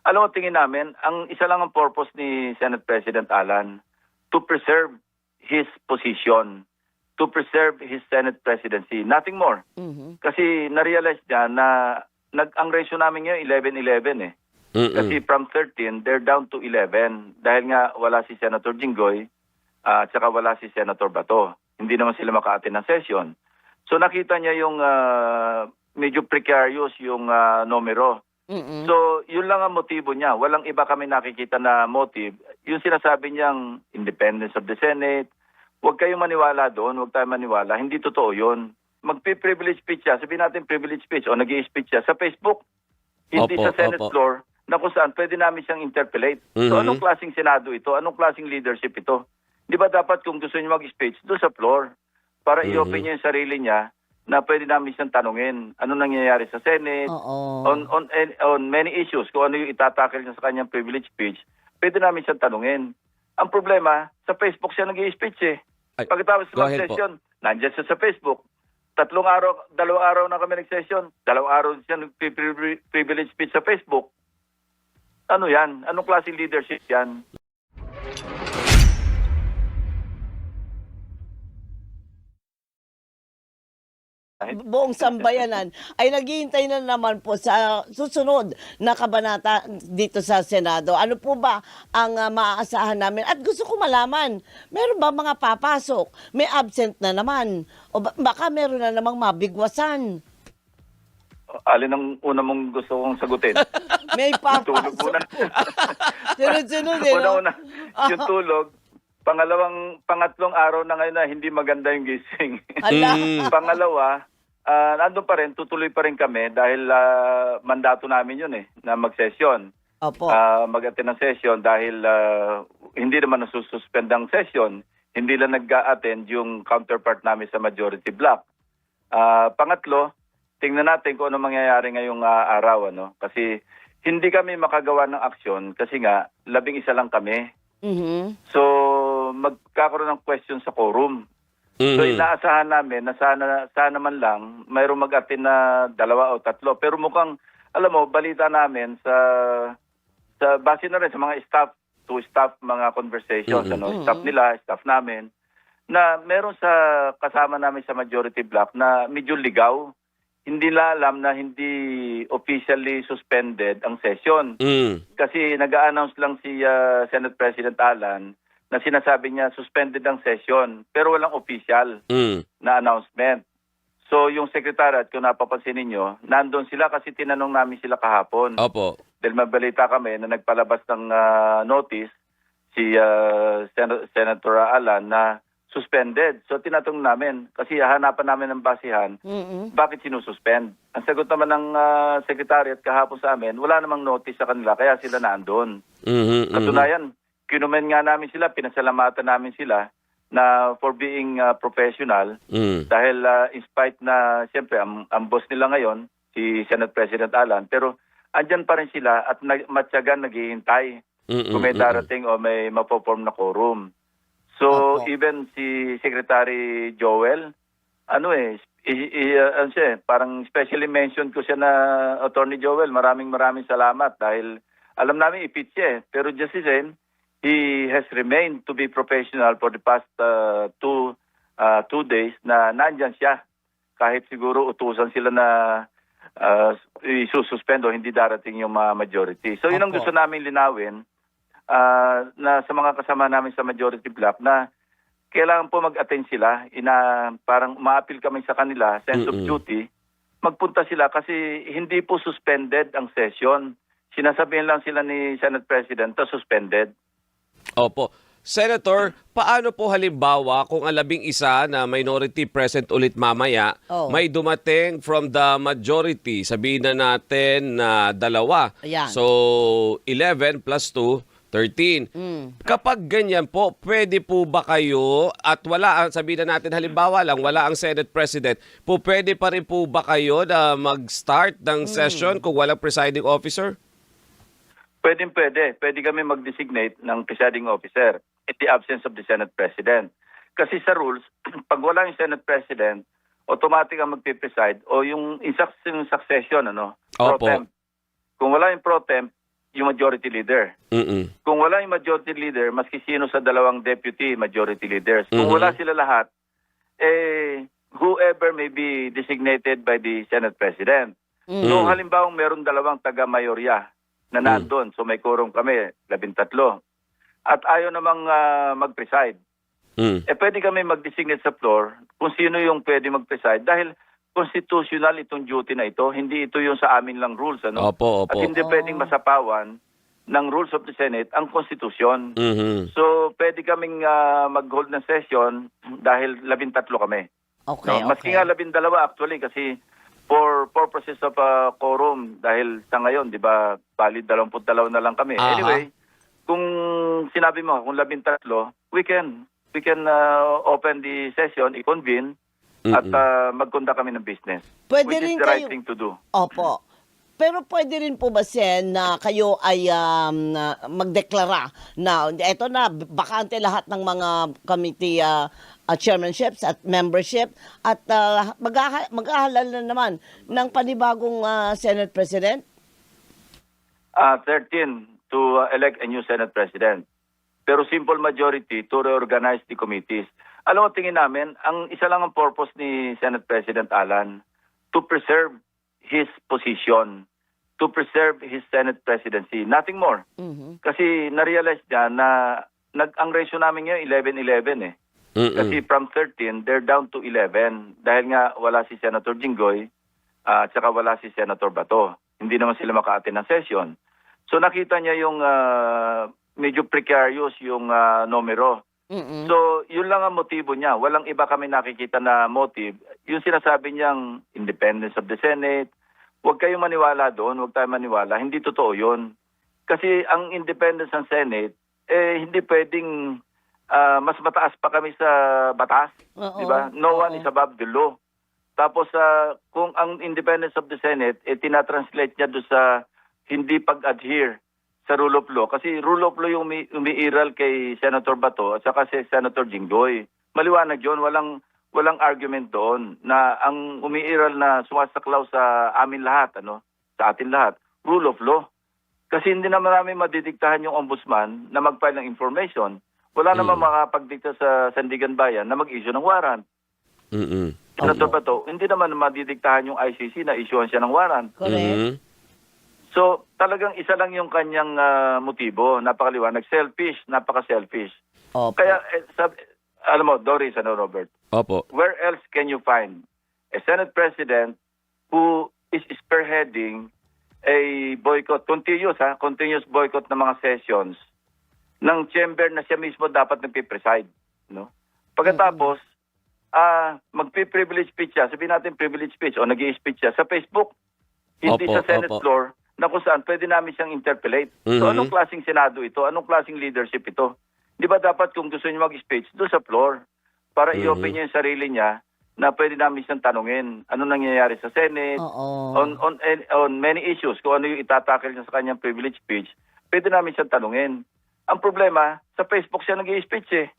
Alam mo, tingin namin, ang isa lang ang purpose ni Senate President Alan, to preserve his position, to preserve his Senate presidency. Nothing more. Kasi na-realize niya na ang ratio namin ngayon 11-11 eh. Kasi from 13, they're down to 11. Dahil nga wala si Senator Jinggoy at saka wala si Senator Bato. Hindi naman sila maka-attend ng session. So nakita niya yung medyo precarious yung numero. So, yun lang ang motibo niya. Walang iba kami nakikita na motive. Yung sinasabi niyang independence of the Senate, huwag kayong maniwala doon, huwag tayong maniwala. Hindi totoo yun. Magpi-privilege speech siya, sabihin natin privilege speech o nag-i-speech siya sa Facebook. Hindi sa Senate floor na kung saan pwede namin siyang interpellate. So, anong klaseng Senado ito? Anong klaseng leadership ito? Di ba dapat kung gusto niyo mag-speech, doon sa floor para i-open niya yung sarili niya na pwede namin siyang tanungin ano nangyayari sa Senate, on many issues, kung ano yung itatakil niya sa kanyang privilege speech, pwede namin siyang tanungin. Ang problema, sa Facebook siya nag-i-speech eh. Pagkatapos ng session, nandiyan siya sa Facebook. 2 araw na kami nag-session, 2 araw siya nag-privilege speech sa Facebook. Ano yan? Anong klaseng leadership yan? Buong sambayanan ay naghihintay na naman po sa susunod na kabanata dito sa Senado. Ano po ba ang maaasahan namin? At gusto ko malaman, meron ba mga papasok? May absent na naman? O baka meron na namang mabigwasan? Alin ang una mong gusto kong sagutin? May Tulog papasok muna. po. Sunod-sunod eh, no? Una-una, yung tulog. Pangatlong araw na ngayon na hindi maganda yung gising. Ala. Pangalawa, nandun pa rin, tutuloy pa rin kami dahil mandato namin yun eh, na mag-session. Opo. Mag-attend ng session dahil hindi naman nasususpend ang session. Hindi lang nag-attend yung counterpart namin sa majority block. Pangatlo, tingnan natin kung ano mangyayari ngayong araw. Ano? Kasi hindi kami makagawa ng aksyon kasi nga, 11 lang kami. So, magkakaroon ng question sa quorum. So, inaasahan namin na sana man lang mayroong mag-attend na 2 o 3. Pero mukhang, alam mo, balita namin sa base na rin sa mga staff to staff mga conversations, staff nila, staff namin, na meron sa kasama namin sa majority block na medyo ligaw. Hindi nila alam na hindi officially suspended ang session. Kasi nag-a-announce lang si Senate President Alan na sinasabi niya suspended ang session pero walang official na announcement. So yung secretariat, kung napapansin ninyo, nandun sila kasi tinanong namin sila kahapon. Opo. Dahil mabalita kami na nagpalabas ng notice si Senator Alan na suspended. So tinatanong namin, kasi hanapan namin ng basihan, bakit sinususpend? Ang sagot naman ng secretariat kahapon sa amin, wala namang notice sa kanila, kaya sila naandun. Katunayan, kinumen nga namin sila, pinasalamatan namin sila na for being professional, dahil in spite na, siyempre, ang boss nila ngayon, si Senate President Alan, pero andyan pa rin sila at matyagan naghihintay kung may darating o may mapoform na quorum. So, even si Secretary Joel, parang specially mentioned ko siya na Attorney Joel, maraming salamat dahil alam namin ipit siya eh. Pero just the same, he has remained to be professional for the past 2 days na nandyan siya. Kahit siguro utusan sila na isususpend o hindi darating yung majority. So, yun ang gusto namin linawin. Na sa mga kasama namin sa majority block na kailangan po mag-attend sila, parang ma-appeal kami sa kanila, sense of duty, magpunta sila kasi hindi po suspended ang session. Sinasabihin lang sila ni Senate President na suspended. Opo. Senator, paano po halimbawa kung ang 11 na minority present ulit mamaya, may dumating from the majority, sabihin na natin na 2. Ayan. So, 11 plus 2, 13. Kapag ganyan po, pwede po ba kayo at wala, sabihin na natin halimbawa lang, wala ang Senate President, pwede pa rin po ba kayo na mag-start ng session kung walang presiding officer? Pwede. Pwede kami mag-designate ng presiding officer in the absence of the Senate President. Kasi sa rules, pag wala yung Senate President, automatic ang magpipreside o yung in succession, pro Opo. temp. Kung wala yung pro temp, yung majority leader. Kung wala yung majority leader, maski sino sa dalawang deputy majority leaders. Kung wala sila lahat, whoever may be designated by the Senate President. So halimbawa meron dalawang taga-mayorya na nandun. So may quorum kami, 13. At ayaw namang mag-preside. Pwede kami mag-designate sa floor kung sino yung pwede mag-preside dahil constitutional itong duty na ito. Hindi ito yung sa amin lang rules. Ano? Opo. At hindi pwedeng masapawan ng rules of the Senate ang Constitution. So pwede kaming mag-hold ng session dahil 13 kami. Okay, No? Maski nga 12 actually kasi for purposes of quorum dahil sa ngayon, di ba, valid 22 na lang kami. Aha. Anyway, kung sinabi mo, kung 13, we can open the session, i-convene, at mag-conduct kami ng business. Pwede which rin is the right kayo- thing to do. Opo. Pero pwede rin po ba, Sen, na kayo ay magdeklara na eto na, bakante lahat ng mga committee chairmanships at membership at mag-ahalal na naman ng panibagong Senate President? 13 to elect a new Senate President. Pero simple majority to reorganize the committees. Alam mo, tingin namin, ang isa lang ang purpose ni Senate President Alan, to preserve his position, to preserve his Senate presidency. Nothing more. Kasi na-realize niya na ang ratio namin ngayon 11-11 eh. Kasi from 13, they're down to 11. Dahil nga wala si Senator Jinggoy at saka wala si Senator Bato. Hindi naman sila maka-attend ng session. So nakita niya yung medyo precarious yung numero. So yun lang ang motibo niya. Walang iba kami nakikita na motive. Yung sinasabi niyang independence of the Senate, huwag kayong maniwala doon, huwag tayong maniwala. Hindi totoo yun. Kasi ang independence ng Senate, hindi pwedeng mas mataas pa kami sa batas. Diba? No one is above the law. Tapos kung ang independence of the Senate, tinatranslate niya doon sa hindi pag-adhere sa rule of law. Kasi rule of law yung umiiral kay Senator Bato at saka si Senator Jinggoy. Maliwanag yun, walang argument doon na ang umiiral na sumasaklaw sa amin lahat, sa atin lahat, rule of law. Kasi hindi naman namin madidiktahan yung ombudsman na mag-file ng information. Wala naman makapagdikta sa Sandigan Bayan na mag-issue ng warrant. Senator Bato, hindi naman madidiktahan yung ICC na issuean siya ng warrant. Correct. So, talagang isa lang yung kanyang motibo. Napakaliwanag. Selfish. Napaka-selfish. Opo. Kaya, alam mo, Doris, Robert, Opo. where else can you find a Senate President who is spearheading a boycott, continuous boycott ng mga sessions ng chamber na siya mismo dapat nagpipreside. No? Pagkatapos, magpi-privilege speech siya, sabihin natin privilege speech o nag-i-speech siya sa Facebook, hindi sa Senate floor, na kung saan pwede namin siyang interpellate. So anong klaseng Senado ito? Anong klaseng leadership ito? Di ba dapat kung gusto niyo mag-speech, doon sa floor, para i-open niya yung sarili niya na pwede namin siyang tanungin ano nangyayari sa Senate, on many issues, kung ano yung itatakil niya sa kanyang privilege speech, pwede namin siyang tanungin. Ang problema, sa Facebook siya nag-i-speech eh.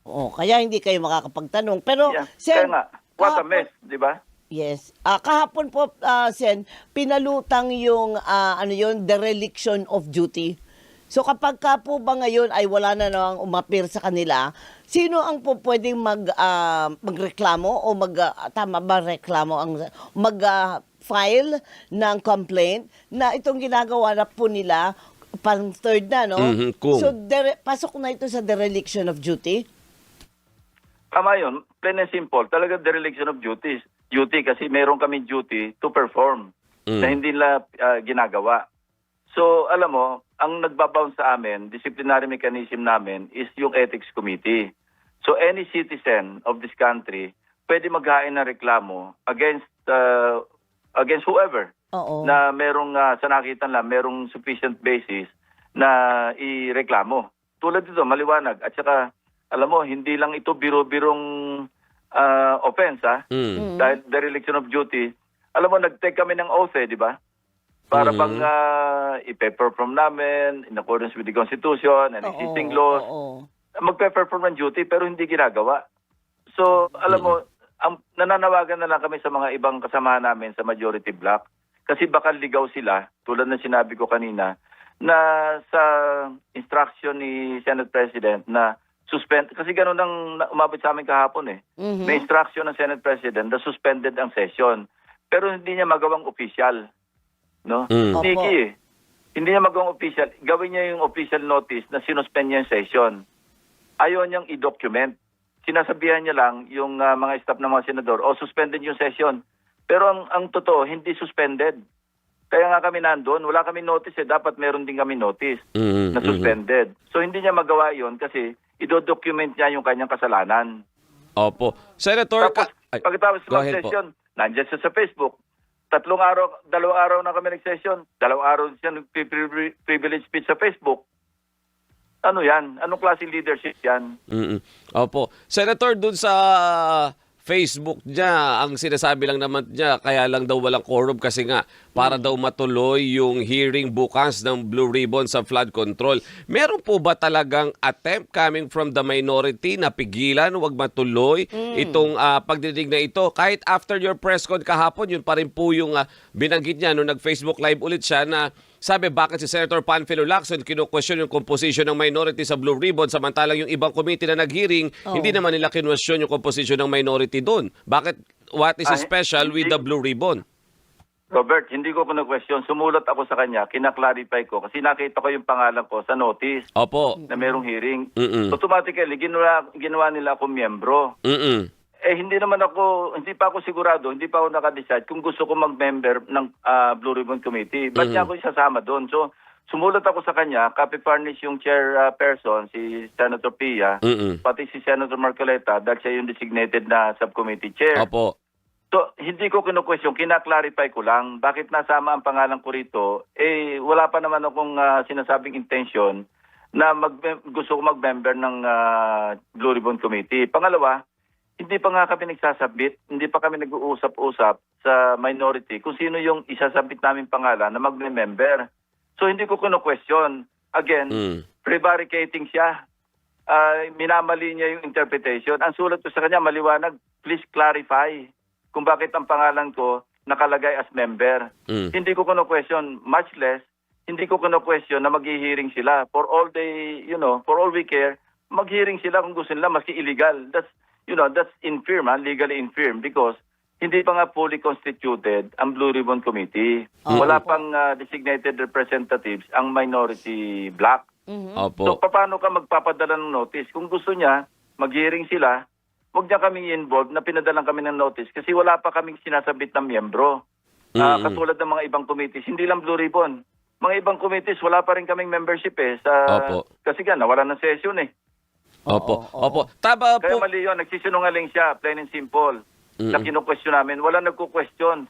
Kaya hindi kayo makakapagtanong. Pero, Kaya nga, what a mess, di ba? Yes. Kahapon po, Sen, pinalutang yung, dereliction of duty. So kapag ka po ba ngayon ay wala na nang umapir sa kanila, sino ang po pwedeng magreklamo o mag-file ng complaint na itong ginagawa na po nila pang third na, no? So, pasok na ito sa dereliction of duty? Tama yun. Plain and simple. Talaga dereliction of duty kasi meron kami duty to perform na hindi nila ginagawa. So, alam mo, ang nagbabound sa amin, disciplinary mechanism namin is yung ethics committee. So, any citizen of this country pwede maghain ng reklamo against whoever na merong, sa nakita lang, merong sufficient basis na ireklamo. Tulad dito, maliwanag. At saka, alam mo, hindi lang ito biro-birong offense, dahil dereliction of duty. Alam mo, nag-take kami ng oath, di ba? Para bang i-perform namin in accordance with the Constitution and existing laws. Mag-perform ng duty pero hindi ginagawa. So, alam mo, nananawagan na lang kami sa mga ibang kasamahan namin sa majority block kasi baka ligaw sila, tulad ng sinabi ko kanina, na sa instruction ni Senate President na suspend, kasi ganun ang umabot sa amin kahapon eh. May instruction ng Senate President na suspended ang session. Pero hindi niya magawang official. No? Opo. Nikki, hindi niya magawang official. Gawin niya yung official notice na sinuspend niya yung session. Ayaw niyang i-document. Sinasabihan niya lang yung mga staff ng mga senador, suspended yung session. Pero ang totoo, hindi suspended. Kaya nga kami nandun, wala kami notice dapat meron din kami notice na suspended. So hindi niya magawa yon kasi i-document niya yung kanyang kasalanan. Opo. Senator, Tapos, pagkatapos go ahead po. mag-session, nandiyan siya sa Facebook. 2 araw na kami nag-session. 2 araw siya nag-privilege speech sa Facebook. Ano yan? Anong klaseng leadership yan? Opo. Senator, dun sa Facebook niya, ang sinasabi lang naman niya, kaya lang daw walang quorum kasi nga para daw matuloy yung hearing bukas ng Blue Ribbon sa flood control. Meron po ba talagang attempt coming from the minority na pigilan, wag matuloy itong pagdidig na ito? Kahit after your press con kahapon, yun pa rin po yung binanggit niya nung nag-Facebook Live ulit siya na sabi bakit si Senator Panfilo Lacson kinu-question yung composition ng minority sa Blue Ribbon samantalang yung ibang committee na nag-hearing, hindi naman nila kinu-question yung composition ng minority doon. Bakit? What is special with the Blue Ribbon? Robert, hindi ko kinu-question. Sumulat ako sa kanya, kinaklarify ko kasi nakita ko yung pangalan ko sa notice Opo. na merong hearing. Automatically, ginawa nila akong miyembro. Hindi pa ako sigurado, hindi pa ako nakadecide kung gusto ko mag-member ng Blue Ribbon Committee. Ba't niya ako isasama doon? So, sumulat ako sa kanya, copy-furnish yung chairperson, si Senator Pia, pati si Senator Marcoleta, dahil siya yung designated na subcommittee chair. Opo. So, hindi ko kinu-question, kina-clarify ko lang, bakit nasama ang pangalan ko rito, wala pa naman akong sinasabing intention na gusto ko mag-member ng Blue Ribbon Committee. Pangalawa, hindi pa nga kami nagsasabit, hindi pa kami nag-uusap-usap sa minority kung sino yung isasabit namin pangalan na mag-member. So hindi ko kinu-question. Again, prevaricating siya. Minamali niya yung interpretation. Ang sulat ko sa kanya, maliwanag, please clarify kung bakit ang pangalan ko nakalagay as member. Hindi ko kinu-question, much less, hindi ko kinu-question na mag-hearing sila. For all we care, mag-hearing sila kung gusto nila, maski illegal. That's infirm, legally infirm because hindi pa nga fully constituted ang Blue Ribbon Committee. Wala pang designated representatives ang minority bloc. Opo. So paano ka magpapadala ng notice? Kung gusto niya, mag-hearing sila, huwag niya kami involved na pinadalan kami ng notice kasi wala pa kaming sinasabit ng miyembro. Katulad ng mga ibang committees, hindi lang Blue Ribbon. Mga ibang committees, wala pa rin kaming membership kasi nga, nawala ng session Opo. Tama po. Kaya mali yun, nagsisinungaling siya, plain and simple. Na kinu-question namin, wala nagko-question.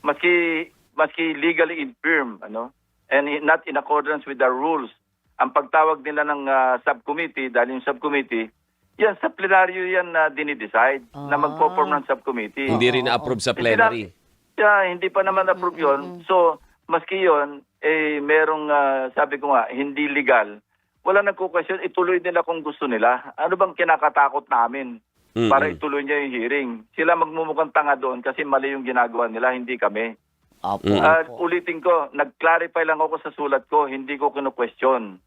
Maski legally infirm, and not in accordance with the rules. Ang pagtawag nila ng subcommittee, dahil yung subcommittee, yan sa plenaryo yan na dinidecide na mag-perform ng subcommittee. Hindi rin na-approve sa plenary. Hindi pa naman approve yun. So, maski yun, merong, sabi ko nga, hindi legal. Wala nagko-question, ituloy nila kung gusto nila. Ano bang kinakatakot namin para ituloy niya yung hearing? Sila magmumukhang tanga doon kasi mali yung ginagawa nila, hindi kami. Ulitin ko, nag-clarify lang ako sa sulat ko, hindi ko kinu-question.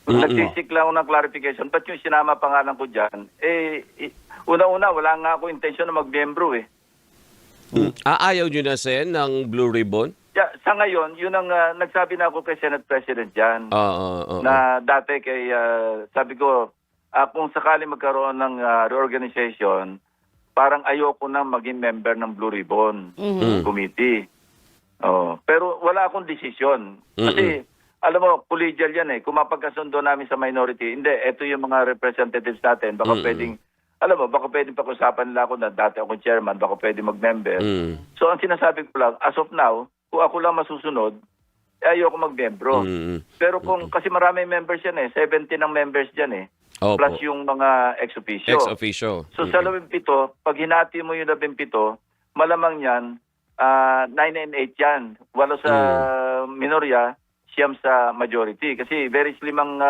Nagsisik lang ako ng clarification. Ba't yung sinama pangalan ko dyan? Una-una, wala nga ako intention na mag-membro Ayaw nyo na, Sen, ng Blue Ribbon? Sa ngayon, yun ang nagsabi na ako kay Senate President dyan. Na dati sabi ko, kung sakali magkaroon ng reorganization, parang ayoko nang maging member ng Blue Ribbon Committee. Pero wala akong desisyon. Kasi, alam mo, collegial yan Kung mapagkasundo namin sa minority, hindi, ito yung mga representatives natin. Baka pwedeng, baka pwedeng pag-usapan nila ako na dati akong chairman, baka pwedeng mag-member. So, ang sinasabi ko lang, as of now, kung ako lang masusunod, ayoko mag-membro. Pero kasi marami members yan 17 ang members dyan Opo. Plus yung mga ex-officio. Ex-officio. So sa 17, pag hinati mo yung 17, malamang yan, 9 and 8 yan. 8 sa minorya, 9 sa majority. Kasi very slim ang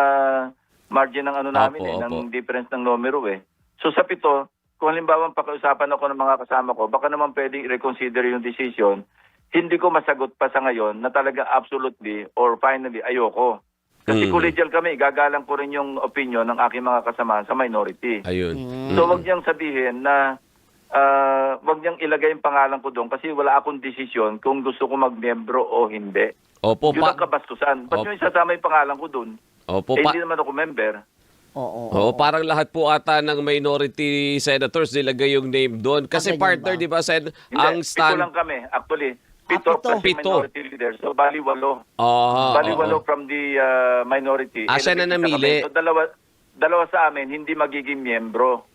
margin ng namin ng difference ng numero So sa 7, kung halimbawa pakiusapan ako ng mga kasama ko, baka naman pwedeng i-reconsider yung decision. hindi ko masagot pa sa ngayon na talaga absolutely or finally ayoko. Kasi collegial kami, gagalang ko rin yung opinion ng aking mga kasama sa minority. Ayun. So wag niyang sabihin na wag niyang ilagay yung pangalan ko doon kasi wala akong desisyon kung gusto ko magmiyembro o hindi. Opo, Yun ang kabastusan. Ba't Opo. nyo isasama yung pangalan ko doon? Opo, Hindi naman ako member. Oo. Oo, parang lahat po ata ng minority senators nilagay yung name doon. Kasi ganyan partner, ba? di ba, Sen, Hindi, ang pito stand... lang kami. Actually, pito. pito plus yung Pito. minority leader. So, bali 8. Bali 8 Oo. from the minority. Siya na Eleven isa namili. kami. So, dalawa sa amin, hindi magiging miyembro.